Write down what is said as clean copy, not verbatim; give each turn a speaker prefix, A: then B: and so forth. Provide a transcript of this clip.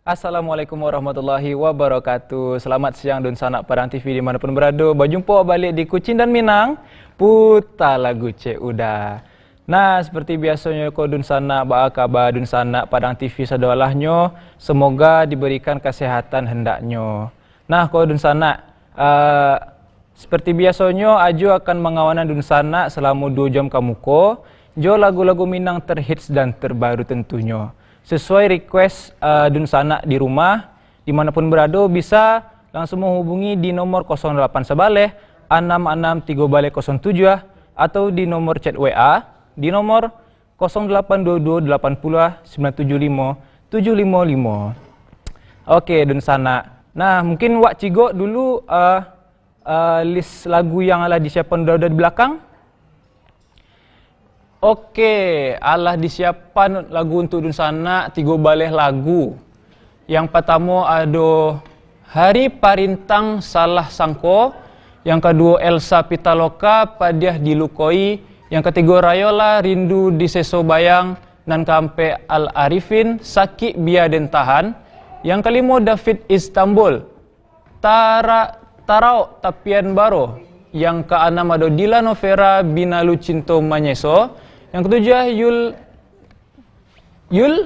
A: Assalamualaikum warahmatullahi wabarakatuh. Selamat siang Dun Sanak Padang TV dimanapun berada. Berjumpa balik di Kucing dan Minang, putar lagu Cik Uda. Nah, seperti biasanya ko Dun Sanak, ba kabar Dun Sanak Padang TV sedolahnya, semoga diberikan kesehatan hendaknya. Nah, ko Dun Sanak, seperti biasanya Aju akan mengawanan Dun Sanak selama 2 jam kamuko, jo lagu-lagu Minang terhits dan terbaru tentunya. Sesuai request Dun Sanak di rumah, dimanapun berada bisa langsung menghubungi di nomor 08 Sebaleh 663 Baleh 07 atau di nomor chat WA di nomor 0822 80 975 755. Oke Dun Sanak. Nah mungkin Wak Cigo dulu list lagu yang ala disiapkan udah di belakang. Oke, Allah disiapkan lagu untuk Dun Sanak 3 baleh lagu. Yang pertama ada Hari Parintang Salah Sangko. Yang kedua Elsa Pitaloka Padiah Dilukoi. Yang ketiga Rayola Rindu di Seso Bayang. Dan keempat Al Arifin Sakit Biar Den Tahan. Yang kelima David Istanbul Tarau Tapian Baro. Yang keenam ada Dila Novera Binalu Cinto Manyeso. Yang ketujuh Yul